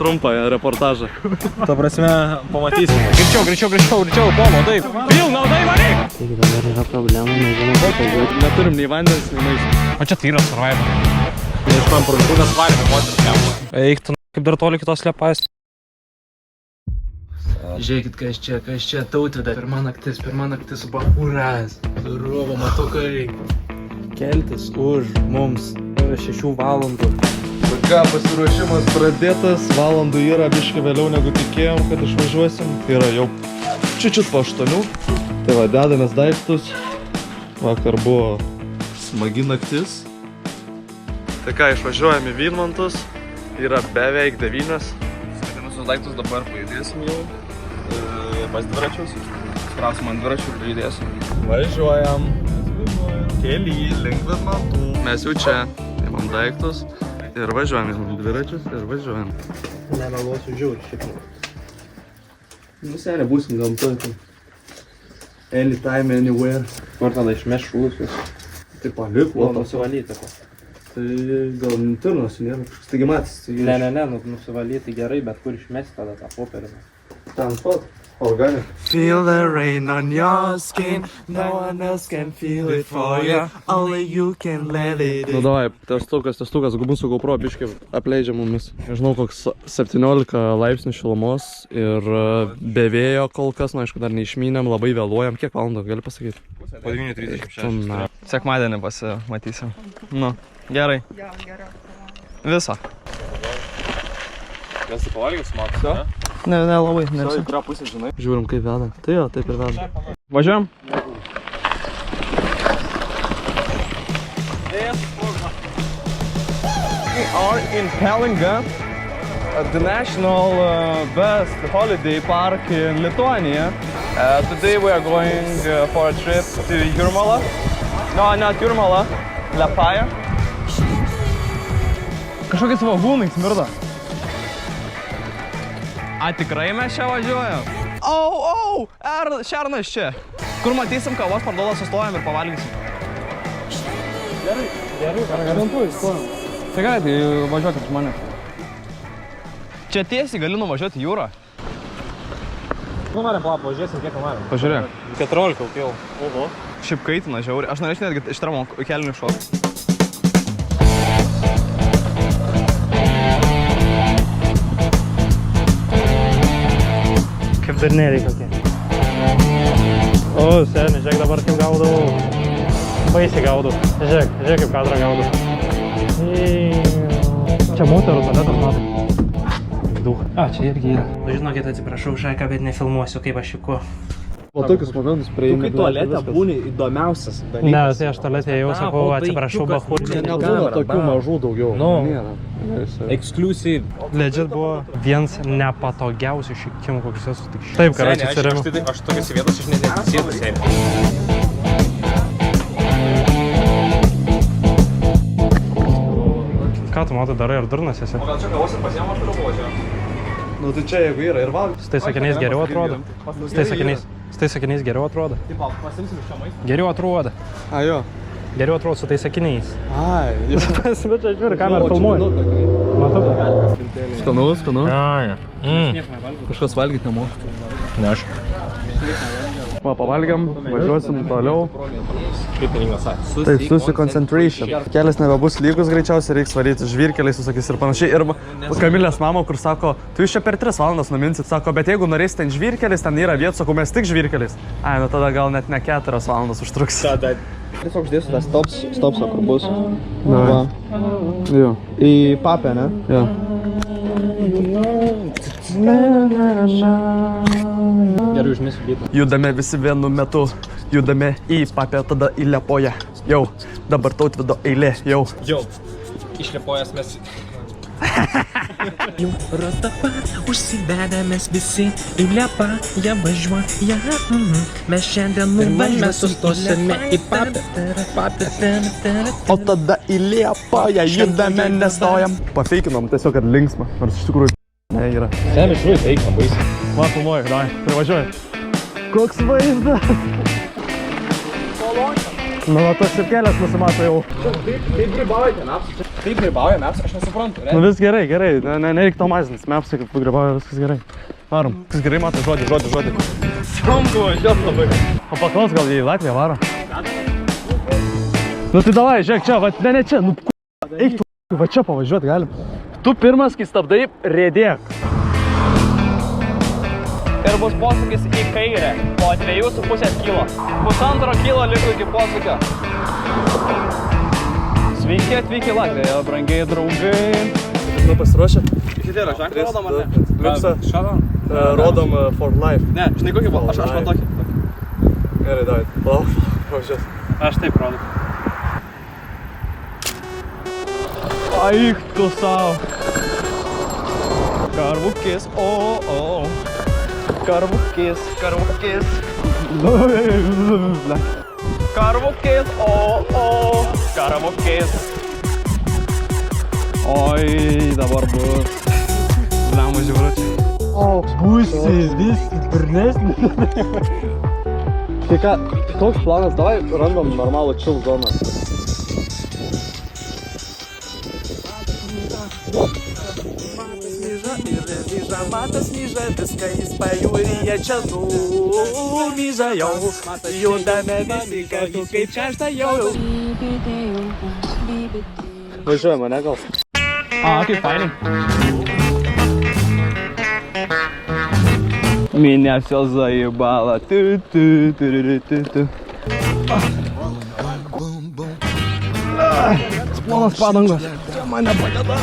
trumpą reportažą. Ta prasme, pamatysim. Greičiau, Paulo, taip. Pilna, varyk! Taigi dabar yra problema, nežinau, ko pažiūrėti. Neturim nei vandens, nei maisto. O čia tai yra survivor. Neiškojom parduotuvės varėme moteris kemą. Eik tu, kaip dar toli kitos liepais. Žiūrėkit, kas čia Tautvida. Pirma naktis bahuras. Rovo, matau, ką reikia. Keltis už mums 6 valandų. Ką, pasiruošimas pradėtas, valandų yra biškai vėliau negu tikėjom, kad išvažiuosim. Tai yra jau čiučiut po 8. Tai va, dedamės daiktus. Vakar buvo smagi naktis. Tai ką, išvažiuojam į Vydmantus. Yra beveik 9. Svetinusius daiktus dabar pajudėsim jau. Pas dviračius. Sprausim ant dviračių ir pajudėsim. Važiuojam. Kely, link Vydmantų. Mes jau čia. Imam daiktus. Ir važiuojam, imam dviračius ir važiuojam. Nemeluosiu žiūri šiek tiek. Nu, senė, būsim gamtoj. Anytime, anywhere. Kur tada išmeš šūsius? Tai palik, O, nusivalyti ko? Tai gal nutirnos nėra. Taigi matys. Ne, nusivalyti gerai, bet kur išmesti tada tą popierį? Ten pat. Organic. Feel the rain on your skin. No one else can feel it for you. Only you can let it in. Nu davai, testukas, mūsų GoPro biškai apleidžia mumis. Nežinau, koks 17 laipsnių šilumos ir be vėjo kol kas, nu aišku, dar neišmynėm, labai vėluojam. Kiek valandų, gali pasakyti? Po 9:36. Sekmadienį pasimatysim. Nu, gerai. Gerai. Visą. Mes tai pavalgys, matus, ne? Ne, labai, ne. Į kurią pusę, žinai? Žiūrim, kaip veda. Tai jo, taip ir veda. Važiuojam? We are in Palanga, the national best holiday park in Lithuania. Today we are going for a trip to Jūrmala. No, not Jūrmala, Liepaja. Kažkokie svogūnai smirda. A, tikrai mes čia važiuojam? Šernas čia. Kur matysim kavos parduodą, sustojam ir pavalgysim. Gerai. Garantuoju, stojam. Tai gerai, tai važiuokit iš mane. Čia tiesiai gali nuvažiuoti į jūrą. Nu, norim pažiūrėsim, kiek norim. Pažiūrėk. 14 jau. Oho. Šiaip kaitina žiauriai. Aš norėčiau netgi iš tramo kelnių šokti. Kaip darneriai kokie. O, seni, žiūrėk dabar kaip gaudau. Baisiai gaudau. Žiūrėk kaip kadrą gaudau. Čia moterų tualetas matai. Daug. A, čia irgi yra. Žinokit, atsiprašau, Šaika, bet nefilmuosiu, kaip aš šiku. O tokius momentus prieimi. Tu kai tualete būni įdomiausias dalykas. Ne, tai aš tualete jau sakau, atsiprašau, bahut. Čia nebūna tokių mažų daugiau. Nu. Nėra. Exclusive. Legit buvo vienas nepatogiausių šikimų, kokius esu tik šį. Taip, karoči, atsiremiu. Aš tokiuose vietos aš neatsisėdu, seniai. Ką tu matai darai, ar durnas esi? O gal čia kavos ir pasiėmą, aš turiu pavažiuoju? Nu tai čia jeigu yra ir valgys. Su tais sakiniais geriau atrodo. Su tais sakiniais geriau atrodo. Taip, pasimsim iš čia maistą. Geriau atrodo. A, jo. Geriau atrodo su tais sakiniais. Ai, jo. Bet čia žiūri, kamerą filmuoju. Matau. Skanu. Ai. Kažkas valgyti nemoka. Ne aš. Va, pavalgiam, važiuosim toliau. Kaip peningas sakė. Taip, susikoncentration. Kelias nebebus lygus greičiausiai, reiks varyti žvyrkeliais, susakys ir panašiai. Ir Kamilės mama, kur sako, tu jūs čia per 3 valandas numinsit, sako, bet jeigu norėsite ten žvyrkeliais, ten yra vietų, sakau, mes tik žvyrkeliais. Ai, nu tada gal net ne 4 valandas užtruks. Tada. Tiesiog uždėsiu tą stopsą, kur bus. Va. Jo. Į papę, ne? Jo. Gerai užmėsiu bitą. Judame visi vienu metu, judame į papę, tada į Liepoją. Jau, dabar Tautvydo eilė, jau. Jau, išliepojęs mes. Jūros dabar užsivedę mes visi į Liepają važiuoja. Mes šiandien nuvažiuosime, sustosime į papę. O tada į Liepoją judame, nestojam. Pafeikinom tiesiog, kad linksma, nors iš tikrųjų ne yra. Seniai, iš tikrųjų feikina baisiai. Va, filmuoju, davai, privažiuoju. Koks vaizdas? Nu, tas ir kelias nusimato jau. Kaip grybaujate Maps? Kaip grybauja Maps? Aš nesuprantu. Nu, vis gerai, gerai. Nereik to mažinti. Mepsai, kaip grybauja, viskas gerai. Varom. Viskas gerai, matai, žodį. Sunku važiuot labai. O paklaus, gal į Latviją varo. Nu tai davai, žiūrėk čia, va, ne čia, nu eik tu, va čia pavažiuot galim. Tu pirmas, kai stabdai, rėdėk. Ir bus posūkis į kairę po 2,5 kilo. 1,5 kilo liko iki posūkio. Sveiki atvykę į Latviją, brangiai draugai. Nu pasiruošę? Kitėlio ženklą rodom, ar ne? Liuksą. Rodom for life. Ne, žinai kokį buvo? Aš man tokį. Gerai, davai. Palauk, pavažiuot. Aš taip rodu. Aik tu savo. Karvukės, o. Karvukės. Karvukės, o. Karvukės. Oi, dabar bus. Lemo žiūročiai. O, pusės, viskas durnesnis. Tai ką, toks planas, davai randam normalų chill zoną. Matas myža, viską jis pajūryje čia numyža jau. Judame visi kartu kaip šeštą jau. Važiuojame, ne gal? Kaip fainai. Меня все заебало. Splonas padangos. Mane padeda.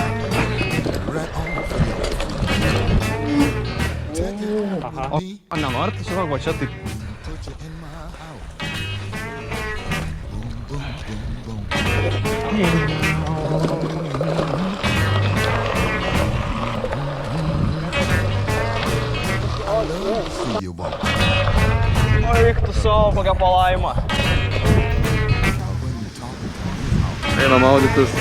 O nenorit, žinok, va čia taip. Eik tu savo, kokią palaimą. Einam maudytis.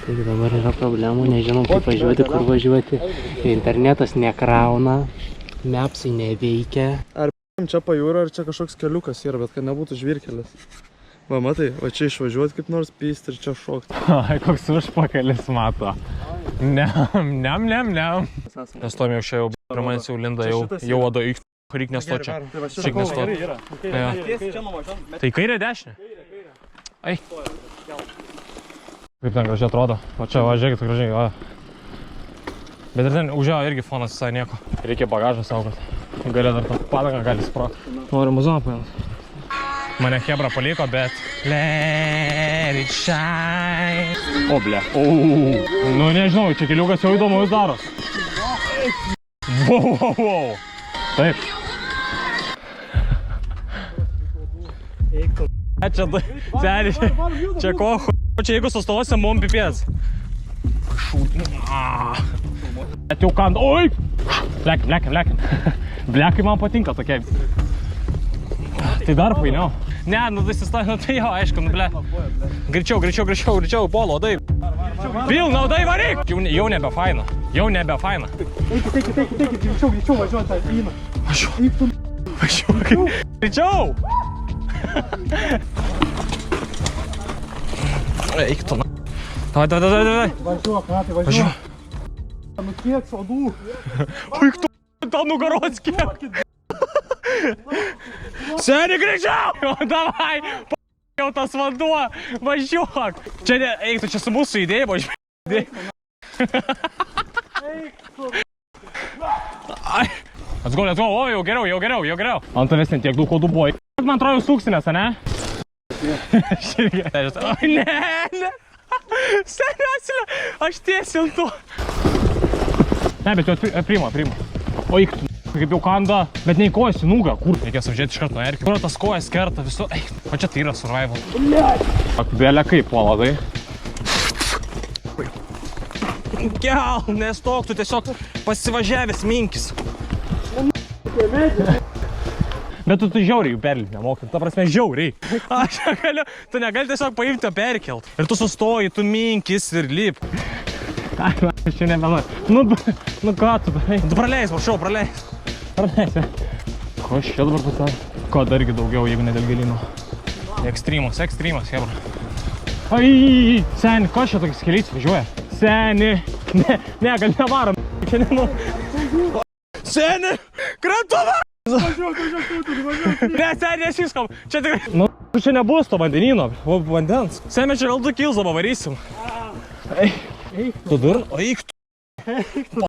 Taigi dabar yra problemų, nežinom kaip važiuoti, kur važiuoti. Internetas nekrauna, mepsai neveikia. Ar čia pajūra, ar čia kažkoks keliukas yra, bet kad nebūtų žvyrkelis. Va, matai, va čia išvažiuoti kaip nors pysti ir čia šokti. Ai, koks užpakalis mato. Nem. Nes tom jau čia jau pirmanis jau linda, jau vado į reik nestot čia. Šiek nestot. Tai kairė dešinė? Ai. Kaip ten gražiai atrodo. Va čia, va, žiūrėkit gražiai, va. Bet ir ten užėjo irgi fonas visai nieko. Reikia bagažą saugot. Galia dar tą padangą gali sprogti. Noriu muzoną paėmti. Mane Hebra paliko, bet... Let it shine. O, ble. Nu, nežinau, čia keliukas jau įdomus daros. Wow. Taip. Čia, seniai, čia ko, čia jeigu sustosim, mum pipės. Bet jau kand, oi! Blekin. Blekai man patinka tokie. Tai dar painiau. Ne, nu tai sustavė, nu tai jau, aišku, nu ble. Greičiau, polo, taip. Pilna, tai varyk! Jau nebe faina. Eikit, greičiau važiuoti tą įną. Važiuok. Greičiau! Eik tu, na. Davai. Važiuok. Nu kiek sodų. Eik tu, tą nugaros kiek. Seniai greičiau! Davai, jau tas vanduo, važiuok! Čia ne, eik tu čia su mūsų įdėjimo, Let's go, o, jau geriau. Ant tavęs net tiek daug kodų buvo. Man atrodo, jūs suksimės, ne? Oi, ne! Seniai, aš tiesiai ant to. Ne, bet jau priima. O, eik tu. Kaip jau kanda, bet nei kojas į nugą, kur? Reikės apžiūrėti iš karto nuo erkių. Kur tas kojas kerta visu, o čia tai yra survival. Bėlė kaip poladai. Gal, nestok, tu tiesiog pasivažiavęs minkis. Bet tu žiauriai jų perlipti nemokai, ta prasme žiauriai. Aš negaliu, tu negali tiesiog paimti perkelt. Ir tu sustoji, tu minkis ir lip. Ai, aš čia nebenoriu. Nu ką tu darai? Tu praleis, prašau, praleis. Praleis. Ko aš čia dabar pasakė? Ko dargi daugiau, jeigu ne dėl gėlynų. Ekstrymas, hebra. Ai, seni, ko čia tokis keliais važiuoja? Seni, ne, gal nevarom. Čia nenoriu. Seni, krantova! Ne, seni, nesiskam. Čia tikrai... Nu, čia nebus to vandenino, vandens. Seni, čia gal 2 kilzą pavarysim. Eik. Tu dur? O eik tu.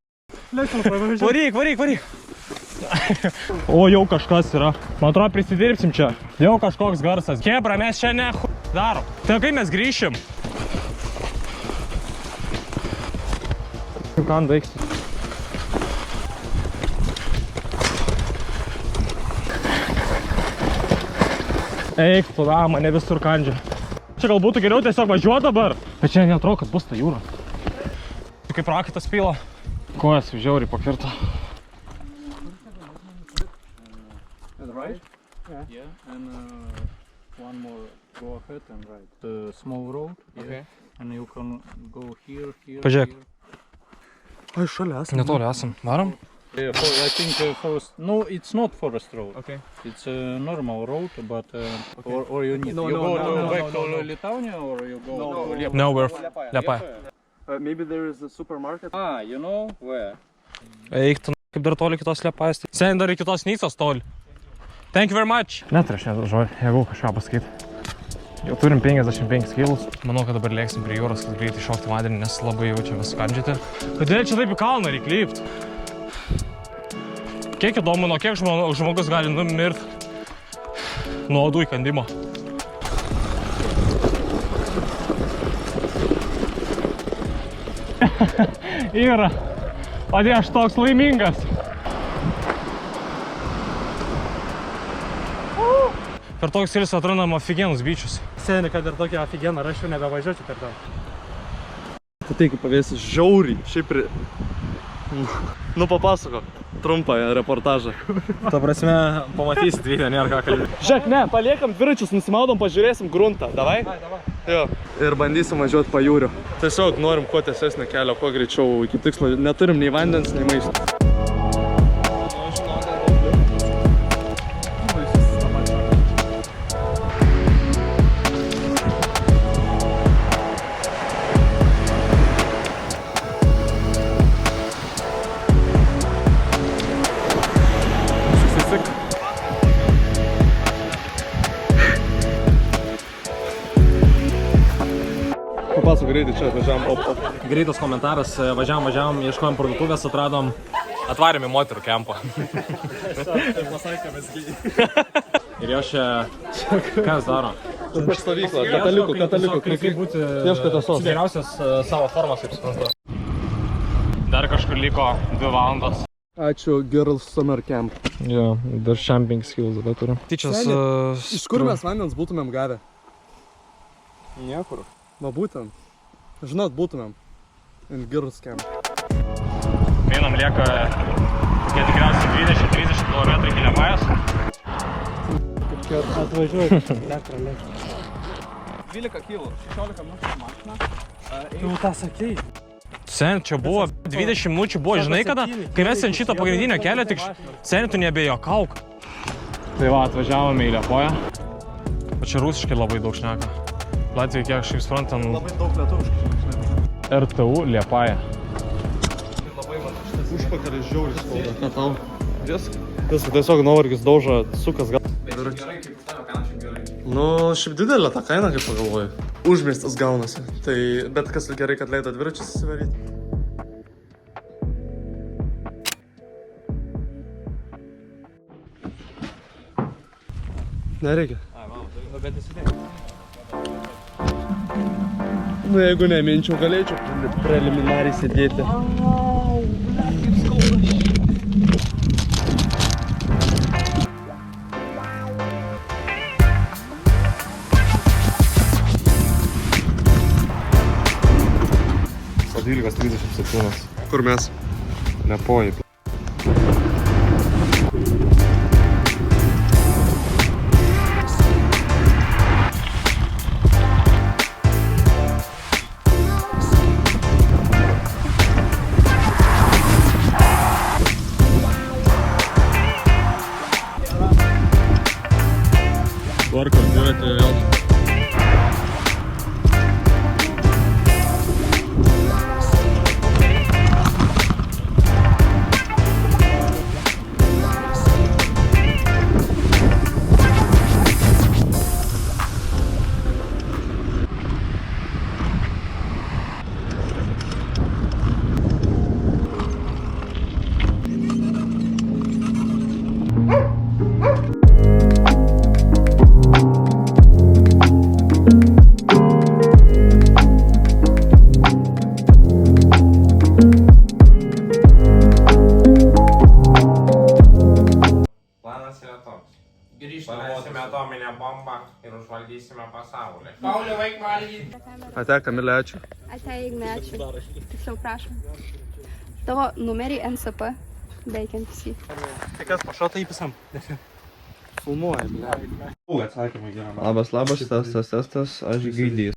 Varyk. O, jau kažkas yra. Man atrodo, prisidirbsim čia. Jau kažkoks garsas. Hebra, mes čia ne darom. Tai kai mes grįšim? Ką daiksim? Eik, tu da, mane visur kandžia. Čia gal būtų geriau tiesiog važiuoti dabar. Bet čia neatrodo, kad bus ta jūra. Kaip rakitas pila. Kojas žiauriai pakirto. Right? Yeah. And one more, go ahead and right. The small road. Okay. And you can go here. Pažiūrėk. Ai, šalia esam. Netoli esam. Varom? Yeah, I think forest. No, it's not forest road. Okay. It's a normal road, but or you need back to Lithuania, or you go to Liepaja. Nowhere. Liepaja. Maybe there is a supermarket. You know where? Eik, tu kaip dar toli kitos Liepajas. Sen dar iki kitos Nycos toli. Thank you very much. Net aš nedažuoju, jeigu kažką pasakyti. Jau turim 55 kilus. Manau, kad dabar lėksim prie jūros, kad greitai šokti vandenį, nes labai jaučia skandžiati. Kodėl čia taip į kalną reik lipt? Kiek įdomu, nuo kiek žmogus gali numirti nuo odų įkandimo. Yra. Padė, aš toks laimingas. Per toks ilsio atrandam afigenus byčius. Seni, kad ir tokia afigena, aš jau nebevažiuočiau per tą. Tai kaip pavėsis žiauriai, šiaip ir... Nu, papasako trumpą reportažą. Ta prasme, pamatysit video, nėra ką kalbėti. Žiūrėk, ne, paliekam dviračius, nusimaudom, pažiūrėsim gruntą, davai? Jo. Ir bandysim važiuoti pajūriu. Tiesiog norim kuo tiesesnį kelią, kuo greičiau iki tikslo. Neturim nei vandens, nei maisto. Papasakok greitai čia, važiavam, Greitas komentaras, važiavam, ieškojom parduotuvės, atradom, atvarėm į moterų kempą. Ir jau čia, kas daro? Stovykla, katalikų, kaip būti ieško tiesos. geriausias savo formas, kaip suprantu. Dar kažkur liko 2 valandos. Ačiū, Girls Summer Camp. Jo, dar camping skills dabar turim. Tyčias... Iš kur mes vandens būtumėm gavę? Niekur. Va būtent. Žinot, būtumėm. In Girls Camp. Einam lieka kokie tikriausiai 20-30 km iki Liepajas. Atvažiuoju, elektrą. 12 kilų, 16 minučių mašina. Tu tą sakei. Sen, čia buvo 20 minučių, buvo, žinai kada? Kai mes ant šito pagrindinio kelio, tik sen, tu nebejokauk. Tai va, atvažiavome į Liepoją. O čia rusiškai labai daug šneka. Latvijai, kiek aš suprantam... Labai daug lietuviškai. RTU Liepaja. Užpakalį žiauriai skauda. Ką tau? Viskas, tiesiog nuovargis daužo, sukas gal. Nu, šiaip didelė ta kaina, kaip pagalvoju. Užmiestas gaunasi. Tai bet kas gerai, kad leido dviračius įsivaryti. Nereikia. Nu, jeigu neminčiau, galėčiau preliminariai sėdėti. Sadylgas 37. Kur mes? Liepojai. Tvarko, dviratį vėl. Planas yra toks. Paleisime atominę bombą ir užvaldysime pasaulį. Ate, Kamilė, ačiū. Ate, Ignai, ačiū. Tiksliau, prašom. Tavo numeriai NCP, veikiantis jį. Tai kas, pašota įpisam? Filmuoja, ble. Labas, testas, aš gaidys.